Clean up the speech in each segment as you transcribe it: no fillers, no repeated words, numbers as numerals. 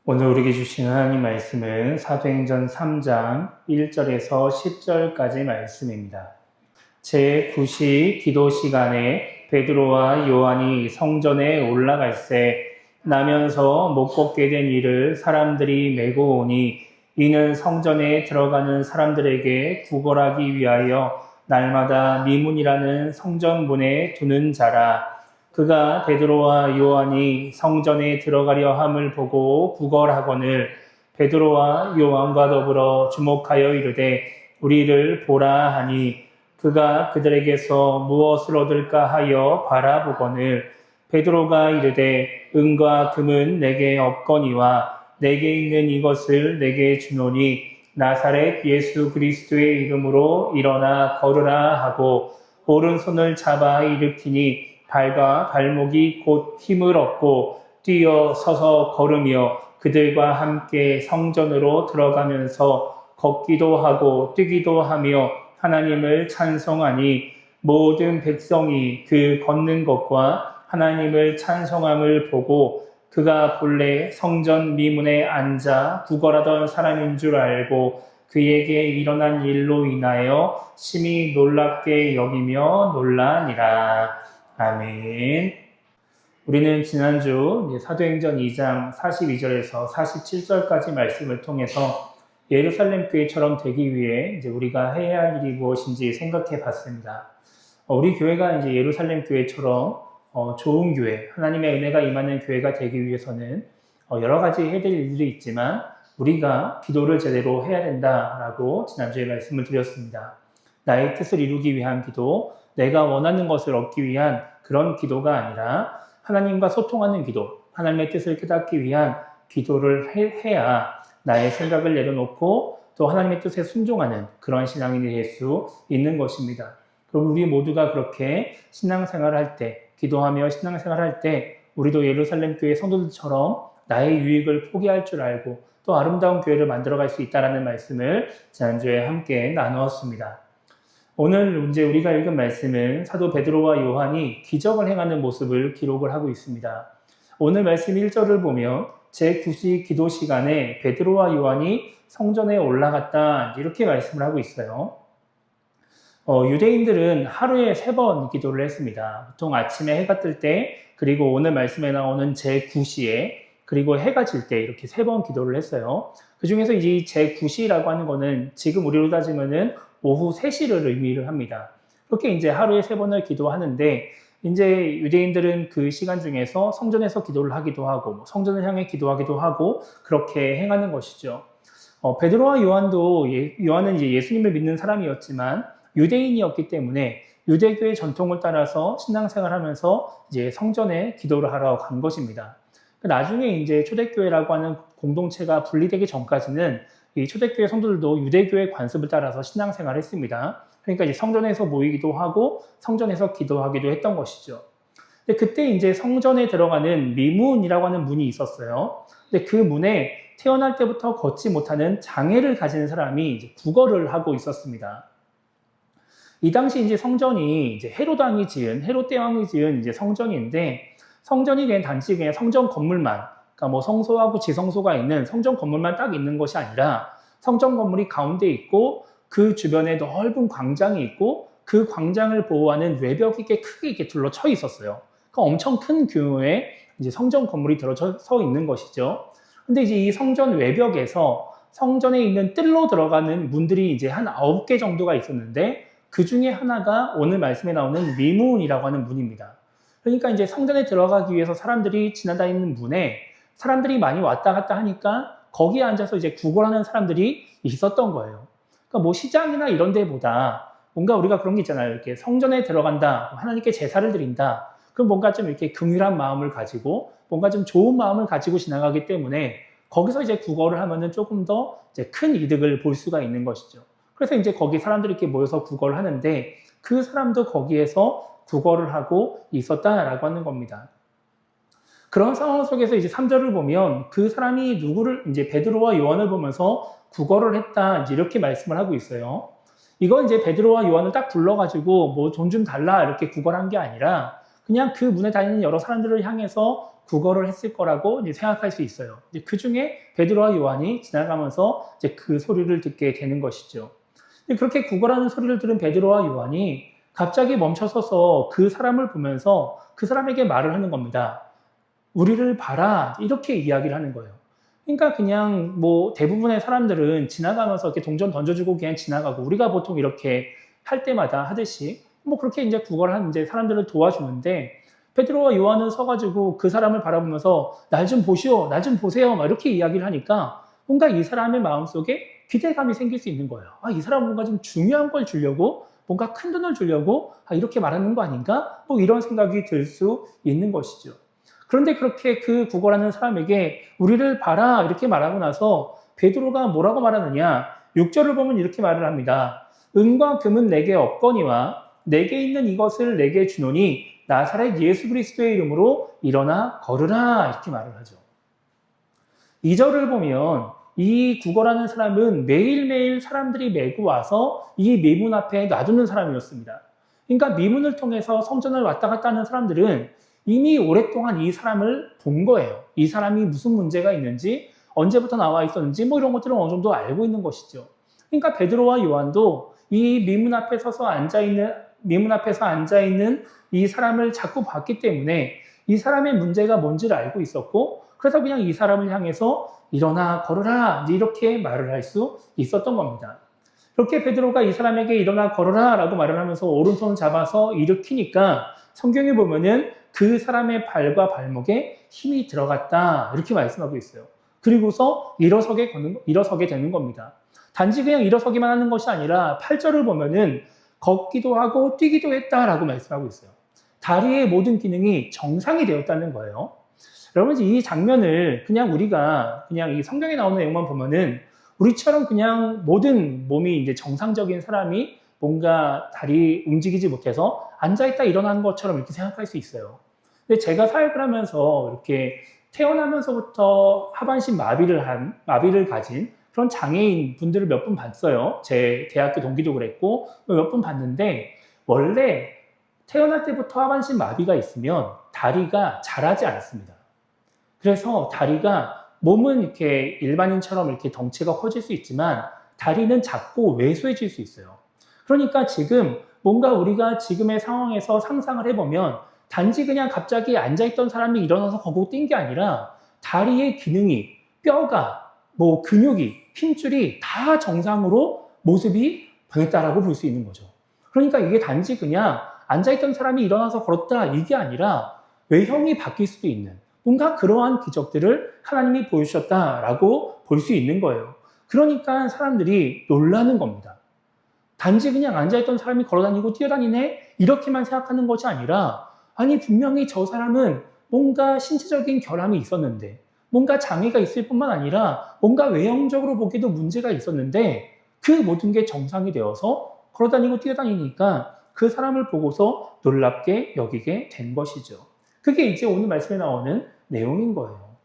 오늘 우리에게 주신 하나님 말씀은 사도행전 3장 1절에서 10절까지 말씀입니다. 제9시 기도 시간에 베드로와 요한이 성전에 올라갈새 나면서 못 걷게 된 이를 사람들이 메고 오니 이는 성전에 들어가는 사람들에게 구걸하기 위하여 날마다 미문이라는 성전문에 두는 자라. 그가 베드로와 요한이 성전에 들어가려 함을 보고 구걸하거늘 베드로와 요한과 더불어 주목하여 이르되 우리를 보라 하니 그가 그들에게서 무엇을 얻을까 하여 바라보거늘 베드로가 이르되 은과 금은 내게 없거니와 내게 있는 이것을 내게 주노니 나사렛 예수 그리스도의 이름으로 일어나 걸으라 하고 오른손을 잡아 일으키니 발과 발목이 곧 힘을 얻고 뛰어 서서 걸으며 그들과 함께 성전으로 들어가면서 걷기도 하고 뛰기도 하며 하나님을 찬송하니 모든 백성이 그 걷는 것과 하나님을 찬송함을 보고 그가 본래 성전 미문에 앉아 구걸하던 사람인 줄 알고 그에게 일어난 일로 인하여 심히 놀랍게 여기며 놀라니라. 아멘. 우리는 지난주 사도행전 2장 42절에서 47절까지 말씀을 통해서 예루살렘 교회처럼 되기 위해 우리가 해야 할 일이 무엇인지 생각해 봤습니다. 우리 교회가 예루살렘 교회처럼 좋은 교회, 하나님의 은혜가 임하는 교회가 되기 위해서는 여러 가지 해야 될 일들이 있지만 우리가 기도를 제대로 해야 된다라고 지난주에 말씀을 드렸습니다. 나의 뜻을 이루기 위한 기도, 내가 원하는 것을 얻기 위한 그런 기도가 아니라 하나님과 소통하는 기도, 하나님의 뜻을 깨닫기 위한 기도를 해야 나의 생각을 내려놓고 또 하나님의 뜻에 순종하는 그런 신앙인이 될 수 있는 것입니다. 그럼 우리 모두가 그렇게 신앙생활을 할 때, 기도하며 신앙생활을 할 때 우리도 예루살렘 교회 성도들처럼 나의 유익을 포기할 줄 알고 또 아름다운 교회를 만들어갈 수 있다는 말씀을 지난주에 함께 나누었습니다. 오늘 우리가 읽은 말씀은 사도 베드로와 요한이 기적을 행하는 모습을 기록을 하고 있습니다. 오늘 말씀 1절을 보면 제9시 기도 시간에 베드로와 요한이 성전에 올라갔다 이렇게 말씀을 하고 있어요. 유대인들은 하루에 3번 기도를 했습니다. 보통 아침에 해가 뜰 때, 그리고 오늘 말씀에 나오는 제9시에, 그리고 해가 질 때 이렇게 3번 기도를 했어요. 그 중에서 이 제9시라고 하는 거는 지금 우리로 따지면은 오후 3시를 의미를 합니다. 그렇게 하루에 3번을 기도하는데, 유대인들은 그 시간 중에서 성전에서 기도를 하기도 하고, 성전을 향해 기도하기도 하고, 그렇게 행하는 것이죠. 베드로와 요한은 예수님을 믿는 사람이었지만, 유대인이었기 때문에 유대교의 전통을 따라서 신앙생활을 하면서 성전에 기도를 하러 간 것입니다. 나중에 초대교회라고 하는 공동체가 분리되기 전까지는 이 초대교회 성도들도 유대교의 관습을 따라서 신앙생활을 했습니다. 그러니까 성전에서 모이기도 하고 성전에서 기도하기도 했던 것이죠. 근데 그때 성전에 들어가는 미문이라고 하는 문이 있었어요. 근데 그 문에 태어날 때부터 걷지 못하는 장애를 가진 사람이 구걸을 하고 있었습니다. 이 당시 성전이 헤롯 대왕이 지은 성전인데, 성전이 그냥 단지 그냥 성전 건물만, 그러니까 성소하고 지성소가 있는 성전 건물만 딱 있는 것이 아니라 성전 건물이 가운데 있고 그 주변에 넓은 광장이 있고 그 광장을 보호하는 외벽이 크게 이렇게 둘러쳐 있었어요. 그러니까 엄청 큰 규모의 성전 건물이 들어서 있는 것이죠. 근데 이 성전 외벽에서 성전에 있는 뜰로 들어가는 문들이 한 9개 정도가 있었는데 그 중에 하나가 오늘 말씀에 나오는 미문이라고 하는 문입니다. 그러니까 성전에 들어가기 위해서 사람들이 지나다니는 문에 사람들이 많이 왔다 갔다 하니까 거기에 앉아서 구걸하는 사람들이 있었던 거예요. 그러니까 시장이나 이런 데보다 뭔가 우리가 그런 게 있잖아요. 이렇게 성전에 들어간다, 하나님께 제사를 드린다. 그럼 뭔가 좀 이렇게 긍휼한 마음을 가지고 뭔가 좀 좋은 마음을 가지고 지나가기 때문에 거기서 구걸을 하면은 조금 더 큰 이득을 볼 수가 있는 것이죠. 그래서 거기 사람들이 이렇게 모여서 구걸을 하는데 그 사람도 거기에서 구걸을 하고 있었다라고 하는 겁니다. 그런 상황 속에서 3절을 보면 그 사람이 베드로와 요한을 보면서 구걸을 했다 이렇게 말씀을 하고 있어요. 이건 베드로와 요한을 딱 불러가지고 돈 좀 달라 이렇게 구걸한 게 아니라 그냥 그 문에 다니는 여러 사람들을 향해서 구걸을 했을 거라고 이제 생각할 수 있어요. 이제 그 중에 베드로와 요한이 지나가면서 이제 그 소리를 듣게 되는 것이죠. 그렇게 구걸하는 소리를 들은 베드로와 요한이 갑자기 멈춰서서 그 사람을 보면서 그 사람에게 말을 하는 겁니다. 우리를 봐라. 이렇게 이야기를 하는 거예요. 그러니까 그냥 뭐 대부분의 사람들은 지나가면서 이렇게 동전 던져주고 그냥 지나가고 우리가 보통 이렇게 할 때마다 하듯이 뭐 그렇게 이제 구걸하는 이제 사람들을 도와주는데 베드로와 요한은 서가지고 그 사람을 바라보면서 날 좀 보시오, 날 좀 보세요, 막 이렇게 이야기를 하니까 뭔가 이 사람의 마음속에 기대감이 생길 수 있는 거예요. 아, 이 사람은 뭔가 좀 중요한 걸 주려고, 뭔가 큰 돈을 주려고 이렇게 말하는 거 아닌가? 뭐 이런 생각이 들 수 있는 것이죠. 그런데 그렇게 그 구걸하는 사람에게 우리를 봐라 이렇게 말하고 나서 베드로가 뭐라고 말하느냐? 6절을 보면 이렇게 말을 합니다. 은과 금은 내게 없거니와 내게 있는 이것을 내게 주노니 나사렛 예수 그리스도의 이름으로 일어나 걸으라 이렇게 말을 하죠. 2절을 보면 이 구걸하는 사람은 매일매일 사람들이 메고 와서 이 미문 앞에 놔두는 사람이었습니다. 그러니까 미문을 통해서 성전을 왔다 갔다 하는 사람들은 이미 오랫동안 이 사람을 본 거예요. 이 사람이 무슨 문제가 있는지, 언제부터 나와 있었는지 뭐 이런 것들을 어느 정도 알고 있는 것이죠. 그러니까 베드로와 요한도 이 미문 앞에서 앉아 있는 이 사람을 자꾸 봤기 때문에 이 사람의 문제가 뭔지를 알고 있었고, 그래서 그냥 이 사람을 향해서 일어나 걸어라 이렇게 말을 할 수 있었던 겁니다. 그렇게 베드로가 이 사람에게 일어나 걸어라 라고 말을 하면서 오른손 잡아서 일으키니까 성경에 보면은 그 사람의 발과 발목에 힘이 들어갔다 이렇게 말씀하고 있어요. 그리고서 일어서게 되는 겁니다. 단지 그냥 일어서기만 하는 것이 아니라 8절을 보면은 걷기도 하고 뛰기도 했다라고 말씀하고 있어요. 다리의 모든 기능이 정상이 되었다는 거예요. 여러분 이 장면을 그냥 우리가 그냥 이 성경에 나오는 내용만 보면은 우리처럼 그냥 모든 몸이 이제 정상적인 사람이 뭔가 다리 움직이지 못해서 앉아있다 일어나는 것처럼 이렇게 생각할 수 있어요. 근데 제가 사역을 하면서 이렇게 태어나면서부터 하반신 마비를 가진 그런 장애인 분들을 몇 분 봤어요. 제 대학교 동기도 그랬고 몇 분 봤는데 원래 태어날 때부터 하반신 마비가 있으면 다리가 자라지 않습니다. 그래서 다리가 몸은 이렇게 일반인처럼 이렇게 덩치가 커질 수 있지만 다리는 작고 왜소해질 수 있어요. 그러니까 지금 뭔가 우리가 지금의 상황에서 상상을 해보면 단지 그냥 갑자기 앉아있던 사람이 일어나서 걷고 뛴 게 아니라 다리의 기능이, 뼈가, 뭐 근육이, 힘줄이 다 정상으로 모습이 변했다라고 볼 수 있는 거죠. 그러니까 이게 단지 그냥 앉아있던 사람이 일어나서 걸었다 이게 아니라 외형이 바뀔 수도 있는 뭔가 그러한 기적들을 하나님이 보여주셨다라고 볼 수 있는 거예요. 그러니까 사람들이 놀라는 겁니다. 단지 그냥 앉아있던 사람이 걸어다니고 뛰어다니네 이렇게만 생각하는 것이 아니라 아니 분명히 저 사람은 뭔가 신체적인 결함이 있었는데 뭔가 장애가 있을 뿐만 아니라 뭔가 외형적으로 보기도 문제가 있었는데 그 모든 게 정상이 되어서 걸어다니고 뛰어다니니까 그 사람을 보고서 놀랍게 여기게 된 것이죠. 그게 이제 오늘 말씀에 나오는 내용인 거예요.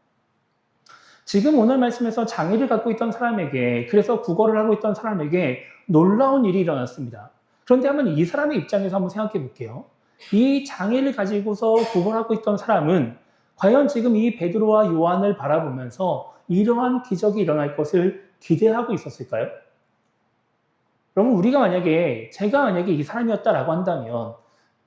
지금 오늘 말씀에서 장애를 갖고 있던 사람에게, 그래서 구걸을 하고 있던 사람에게 놀라운 일이 일어났습니다. 그런데 한번 이 사람의 입장에서 한번 생각해 볼게요. 이 장애를 가지고서 구걸하고 있던 사람은 과연 지금 이 베드로와 요한을 바라보면서 이러한 기적이 일어날 것을 기대하고 있었을까요? 여러분 제가 만약에 이 사람이었다라고 한다면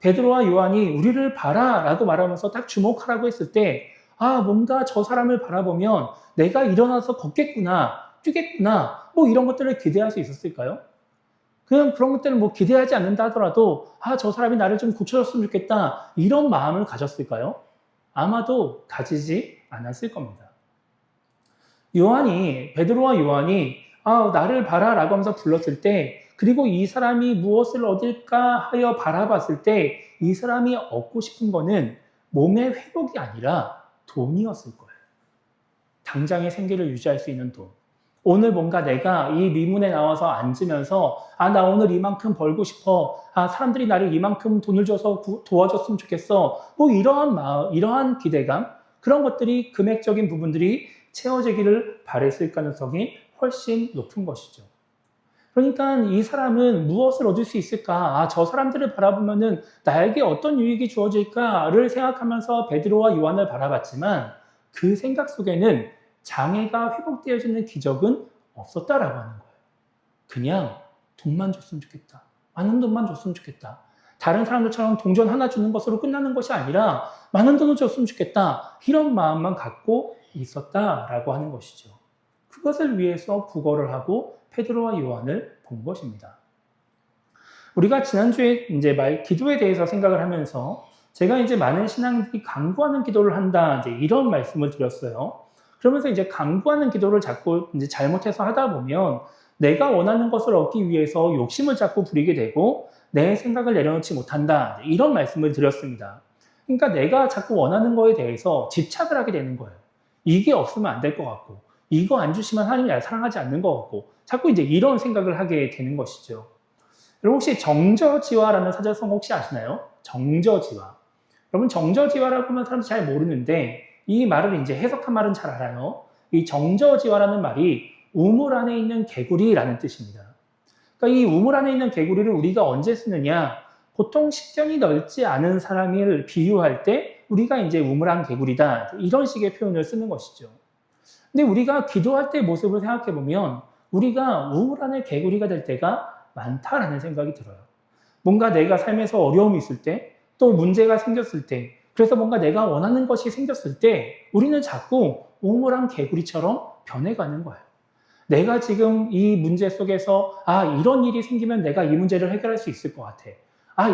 베드로와 요한이 우리를 봐라 라고 말하면서 딱 주목하라고 했을 때 뭔가 저 사람을 바라보면 내가 일어나서 걷겠구나, 뛰겠구나 뭐 이런 것들을 기대할 수 있었을까요? 그냥 그런 것들은 뭐 기대하지 않는다 하더라도 저 사람이 나를 좀 고쳐줬으면 좋겠다 이런 마음을 가졌을까요? 아마도 가지지 않았을 겁니다. 베드로와 요한이 나를 봐라 라고 하면서 불렀을 때 그리고 이 사람이 무엇을 얻을까 하여 바라봤을 때 이 사람이 얻고 싶은 거는 몸의 회복이 아니라 돈이었을 거예요. 당장의 생계를 유지할 수 있는 돈. 오늘 뭔가 내가 이 미문에 나와서 앉으면서 나 오늘 이만큼 벌고 싶어. 사람들이 나를 이만큼 돈을 줘서 도와줬으면 좋겠어. 뭐 이러한 기대감, 그런 것들이 금액적인 부분들이 채워지기를 바랬을 가능성이 훨씬 높은 것이죠. 그러니까 이 사람은 무엇을 얻을 수 있을까? 아, 저 사람들을 바라보면은 나에게 어떤 유익이 주어질까를 생각하면서 베드로와 요한을 바라봤지만 그 생각 속에는 장애가 회복되어지는 기적은 없었다라고 하는 거예요. 그냥 돈만 줬으면 좋겠다. 많은 돈만 줬으면 좋겠다. 다른 사람들처럼 동전 하나 주는 것으로 끝나는 것이 아니라 많은 돈을 줬으면 좋겠다. 이런 마음만 갖고 있었다라고 하는 것이죠. 그것을 위해서 구걸을 하고 베드로와 요한을 본 것입니다. 우리가 지난주에 이제 기도에 대해서 생각을 하면서 제가 이제 많은 신앙들이 간구하는 기도를 한다, 이제 이런 말씀을 드렸어요. 그러면서 이제 간구하는 기도를 자꾸 이제 잘못해서 하다 보면 내가 원하는 것을 얻기 위해서 욕심을 자꾸 부리게 되고 내 생각을 내려놓지 못한다, 이런 말씀을 드렸습니다. 그러니까 내가 자꾸 원하는 거에 대해서 집착을 하게 되는 거예요. 이게 없으면 안 될 것 같고, 이거 안 주시면 하나님이 나를 사랑하지 않는 것 같고, 자꾸 이제 이런 생각을 하게 되는 것이죠. 여러분 혹시 정저지화라는 사자성 혹시 아시나요? 정저지화. 여러분 정저지화라고 하면 사람들이 잘 모르는데 이 말을 이제 해석한 말은 잘 알아요. 이 정저지화라는 말이 우물 안에 있는 개구리라는 뜻입니다. 그러니까 이 우물 안에 있는 개구리를 우리가 언제 쓰느냐? 보통 식견이 넓지 않은 사람을 비유할 때 우리가 이제 우물안 개구리다, 이런 식의 표현을 쓰는 것이죠. 근데 우리가 기도할 때 모습을 생각해 보면 우리가 우물 안에 개구리가 될 때가 많다라는 생각이 들어요. 뭔가 내가 삶에서 어려움이 있을 때, 또 문제가 생겼을 때, 그래서 뭔가 내가 원하는 것이 생겼을 때 우리는 자꾸 우물안 개구리처럼 변해가는 거예요. 내가 지금 이 문제 속에서 이런 일이 생기면 내가 이 문제를 해결할 수 있을 것 같아.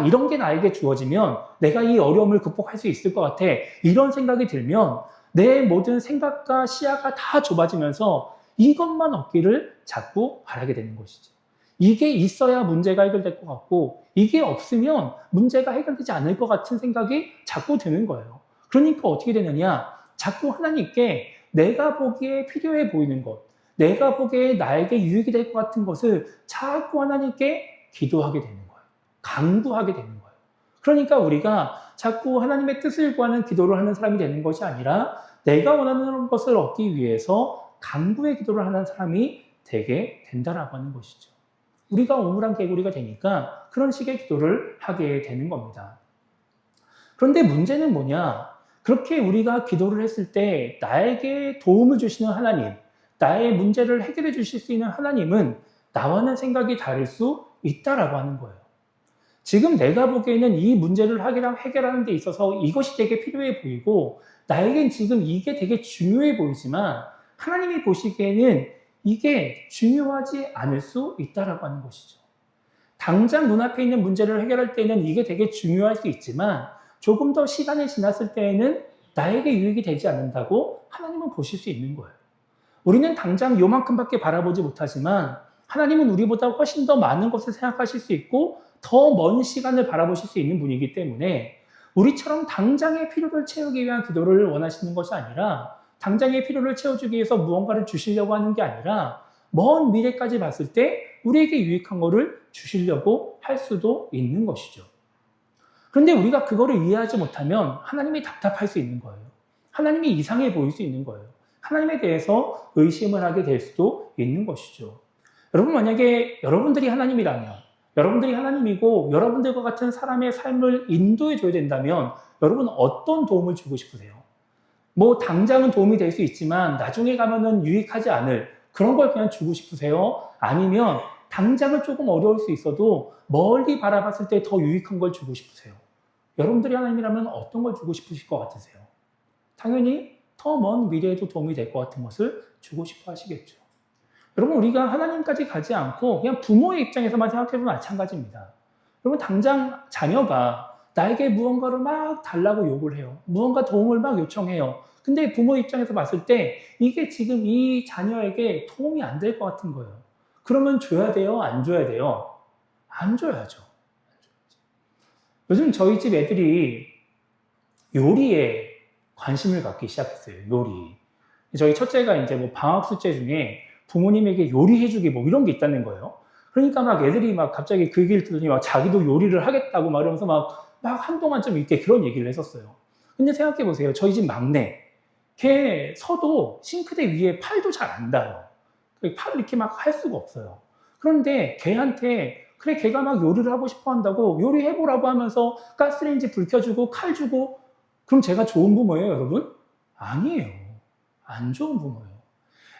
이런 게 나에게 주어지면 내가 이 어려움을 극복할 수 있을 것 같아. 이런 생각이 들면 내 모든 생각과 시야가 다 좁아지면서 이것만 얻기를 자꾸 바라게 되는 것이죠. 이게 있어야 문제가 해결될 것 같고 이게 없으면 문제가 해결되지 않을 것 같은 생각이 자꾸 드는 거예요. 그러니까 어떻게 되느냐? 자꾸 하나님께 내가 보기에 필요해 보이는 것, 내가 보기에 나에게 유익이 될 것 같은 것을 자꾸 하나님께 기도하게 되는 거예요. 간구하게 되는 거예요. 그러니까 우리가 자꾸 하나님의 뜻을 구하는 기도를 하는 사람이 되는 것이 아니라 내가 원하는 것을 얻기 위해서 간구의 기도를 하는 사람이 되게 된다라고 하는 것이죠. 우리가 우물안 개구리가 되니까 그런 식의 기도를 하게 되는 겁니다. 그런데 문제는 뭐냐? 그렇게 우리가 기도를 했을 때 나에게 도움을 주시는 하나님, 나의 문제를 해결해 주실 수 있는 하나님은 나와는 생각이 다를 수 있다라고 하는 거예요. 지금 내가 보기에는 이 문제를 해결하는 데 있어서 이것이 되게 필요해 보이고 나에겐 지금 이게 되게 중요해 보이지만 하나님이 보시기에는 이게 중요하지 않을 수 있다라고 하는 것이죠. 당장 눈앞에 있는 문제를 해결할 때는 이게 되게 중요할 수 있지만 조금 더 시간이 지났을 때에는 나에게 유익이 되지 않는다고 하나님은 보실 수 있는 거예요. 우리는 당장 요만큼밖에 바라보지 못하지만 하나님은 우리보다 훨씬 더 많은 것을 생각하실 수 있고 더 먼 시간을 바라보실 수 있는 분이기 때문에 우리처럼 당장의 필요를 채우기 위한 기도를 원하시는 것이 아니라 당장의 필요를 채워주기 위해서 무언가를 주시려고 하는 게 아니라 먼 미래까지 봤을 때 우리에게 유익한 것을 주시려고 할 수도 있는 것이죠. 그런데 우리가 그거를 이해하지 못하면 하나님이 답답할 수 있는 거예요. 하나님이 이상해 보일 수 있는 거예요. 하나님에 대해서 의심을 하게 될 수도 있는 것이죠. 여러분 만약에 여러분들이 하나님이라면 여러분들이 하나님이고 여러분들과 같은 사람의 삶을 인도해 줘야 된다면 여러분 어떤 도움을 주고 싶으세요? 뭐 당장은 도움이 될 수 있지만 나중에 가면은 유익하지 않을 그런 걸 그냥 주고 싶으세요? 아니면 당장은 조금 어려울 수 있어도 멀리 바라봤을 때 더 유익한 걸 주고 싶으세요? 여러분들이 하나님이라면 어떤 걸 주고 싶으실 것 같으세요? 당연히 더 먼 미래에도 도움이 될 것 같은 것을 주고 싶어 하시겠죠. 여러분 우리가 하나님까지 가지 않고 그냥 부모의 입장에서만 생각해보면 마찬가지입니다. 여러분 당장 자녀가 나에게 무언가를 막 달라고 요구를 해요. 무언가 도움을 막 요청해요. 근데 부모 입장에서 봤을 때 이게 지금 이 자녀에게 도움이 안 될 것 같은 거예요. 그러면 줘야 돼요? 안 줘야 돼요? 안 줘야죠. 요즘 저희 집 애들이 요리에 관심을 갖기 시작했어요. 요리. 저희 첫째가 이제 뭐 방학 숙제 중에 부모님에게 요리해주기 뭐 이런 게 있다는 거예요. 그러니까 막 애들이 막 갑자기 그 얘기를 들으니 막 자기도 요리를 하겠다고 막 이러면서 막 한동안 좀 이렇게 그런 얘기를 했었어요. 근데 생각해 보세요. 저희 집 막내. 걔 서도 싱크대 위에 팔도 잘 안 닿아요. 팔을 이렇게 막 할 수가 없어요. 그런데 걔한테 그래 걔가 막 요리를 하고 싶어 한다고 요리해보라고 하면서 가스레인지 불 켜주고 칼 주고 그럼 제가 좋은 부모예요, 여러분? 아니에요. 안 좋은 부모예요.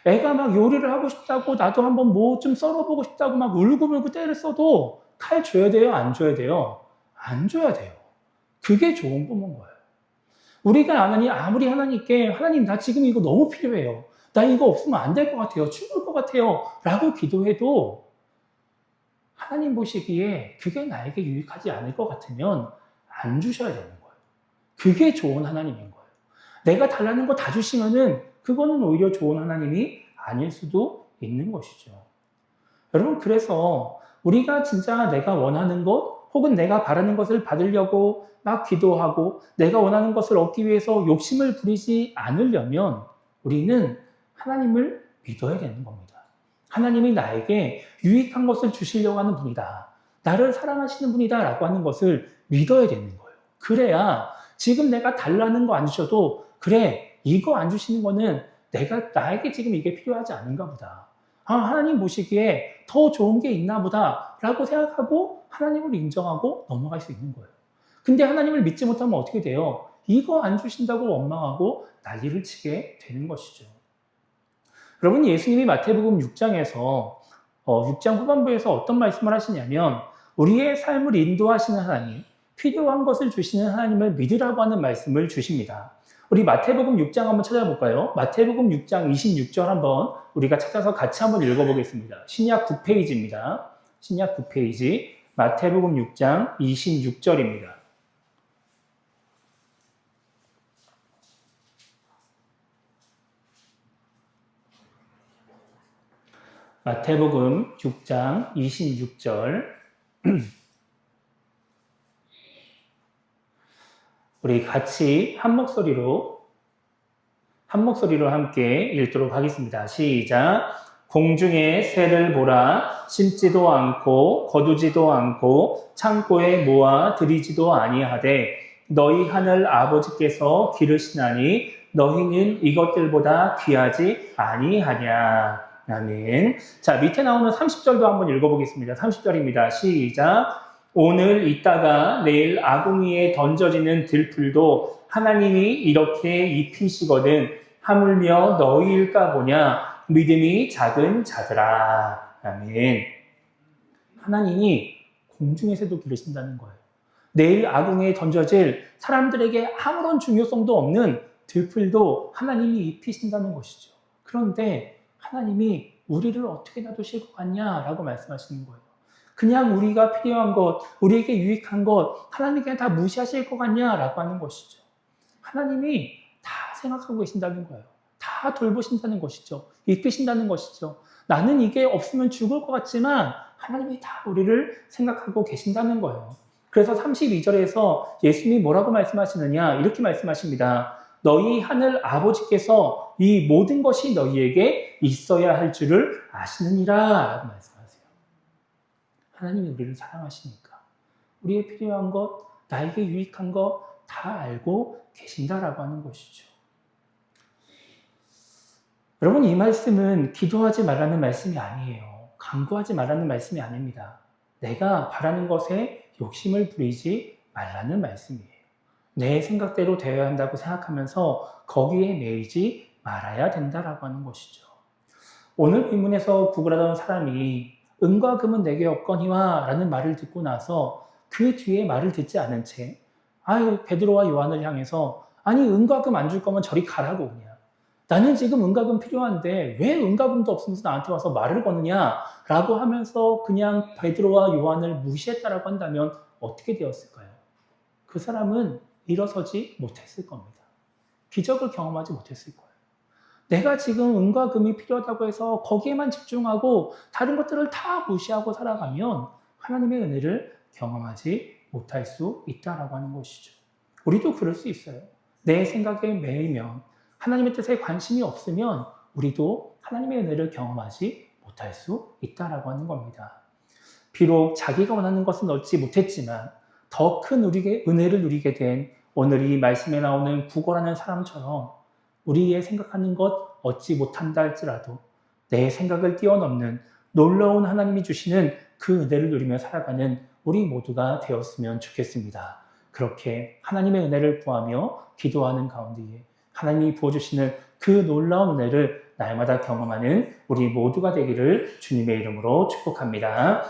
애가 막 요리를 하고 싶다고 나도 한번 뭐 좀 썰어보고 싶다고 막 울고불고 때를 써도 칼 줘야 돼요? 안 줘야 돼요? 안 줘야 돼요. 그게 좋은 부모인 거예요. 우리가 아무리 하나님께 하나님 나 지금 이거 너무 필요해요. 나 이거 없으면 안 될 것 같아요. 죽을 것 같아요. 라고 기도해도 하나님 보시기에 그게 나에게 유익하지 않을 것 같으면 안 주셔야 되는 거예요. 그게 좋은 하나님인 거예요. 내가 달라는 거 다 주시면은 그거는 오히려 좋은 하나님이 아닐 수도 있는 것이죠. 여러분, 그래서 우리가 진짜 내가 원하는 것 혹은 내가 바라는 것을 받으려고 막 기도하고 내가 원하는 것을 얻기 위해서 욕심을 부리지 않으려면 우리는 하나님을 믿어야 되는 겁니다. 하나님이 나에게 유익한 것을 주시려고 하는 분이다. 나를 사랑하시는 분이다 라고 하는 것을 믿어야 되는 거예요. 그래야 지금 내가 달라는 거 안 주셔도 그래 이거 안 주시는 거는 나에게 지금 이게 필요하지 않은가 보다. 하나님 보시기에 더 좋은 게 있나 보다 라고 생각하고 하나님을 인정하고 넘어갈 수 있는 거예요. 근데 하나님을 믿지 못하면 어떻게 돼요? 이거 안 주신다고 원망하고 난리를 치게 되는 것이죠. 여러분, 예수님이 마태복음 6장에서 6장 후반부에서 어떤 말씀을 하시냐면 우리의 삶을 인도하시는 하나님, 필요한 것을 주시는 하나님을 믿으라고 하는 말씀을 주십니다. 우리 마태복음 6장 한번 찾아볼까요? 마태복음 6장 26절 한번 우리가 찾아서 같이 한번 읽어보겠습니다. 신약 9페이지입니다. 신약 9페이지 마태복음 6장 26절입니다. 마태복음 6장 26절 우리 같이 한 목소리로 함께 읽도록 하겠습니다. 시작. 공중의 새를 보라. 심지도 않고 거두지도 않고 창고에 모아 들이지도 아니하되 너희 하늘 아버지께서 기르시나니 너희는 이것들보다 귀하지 아니하냐. 아멘. 자, 밑에 나오는 30절도 한번 읽어보겠습니다. 30절입니다. 시작. 오늘 있다가 내일 아궁이에 던져지는 들풀도 하나님이 이렇게 입히시거든 하물며 너희일까 보냐. 믿음이 작은 자들아. 아멘. 하나님이 공중에서도 기르신다는 거예요. 내일 아궁이에 던져질 사람들에게 아무런 중요성도 없는 들풀도 하나님이 입히신다는 것이죠. 그런데 하나님이 우리를 어떻게 놔두실 것 같냐라고 말씀하시는 거예요. 그냥 우리가 필요한 것, 우리에게 유익한 것, 하나님이 그냥 다 무시하실 것 같냐라고 하는 것이죠. 하나님이 다 생각하고 계신다는 거예요. 다 돌보신다는 것이죠. 입히신다는 것이죠. 나는 이게 없으면 죽을 것 같지만 하나님이 다 우리를 생각하고 계신다는 거예요. 그래서 32절에서 예수님이 뭐라고 말씀하시느냐 이렇게 말씀하십니다. 너희 하늘 아버지께서 이 모든 것이 너희에게 있어야 할 줄을 아시느니라 라고 말씀하세요. 하나님이 우리를 사랑하시니까 우리의 필요한 것, 나에게 유익한 것 다 알고 계신다라고 하는 것이죠. 여러분, 이 말씀은 기도하지 말라는 말씀이 아니에요. 간구하지 말라는 말씀이 아닙니다. 내가 바라는 것에 욕심을 부리지 말라는 말씀이에요. 내 생각대로 되어야 한다고 생각하면서 거기에 매이지 말아야 된다라고 하는 것이죠. 오늘 본문에서 구걸하던 사람이 은과 금은 내게 없거니와 라는 말을 듣고 나서 그 뒤에 말을 듣지 않은 채 베드로와 요한을 향해서 아니 은과 금 안 줄 거면 저리 가라고 그냥. 나는 지금 은과 금 필요한데 왜 은과 금도 없으면서 나한테 와서 말을 거느냐 라고 하면서 그냥 베드로와 요한을 무시했다라고 한다면 어떻게 되었을까요? 그 사람은 일어서지 못했을 겁니다. 기적을 경험하지 못했을 거예요. 내가 지금 은과 금이 필요하다고 해서 거기에만 집중하고 다른 것들을 다 무시하고 살아가면 하나님의 은혜를 경험하지 못할 수 있다라고 하는 것이죠. 우리도 그럴 수 있어요. 내 생각에 매이면 하나님의 뜻에 관심이 없으면 우리도 하나님의 은혜를 경험하지 못할 수 있다라고 하는 겁니다. 비록 자기가 원하는 것은 얻지 못했지만 더 큰 우리의 은혜를 누리게 된 오늘 이 말씀에 나오는 구걸하는 사람처럼 우리의 생각하는 것 얻지 못한다 할지라도 내 생각을 뛰어넘는 놀라운 하나님이 주시는 그 은혜를 누리며 살아가는 우리 모두가 되었으면 좋겠습니다. 그렇게 하나님의 은혜를 구하며 기도하는 가운데에 하나님이 부어주시는 그 놀라운 은혜를 날마다 경험하는 우리 모두가 되기를 주님의 이름으로 축복합니다.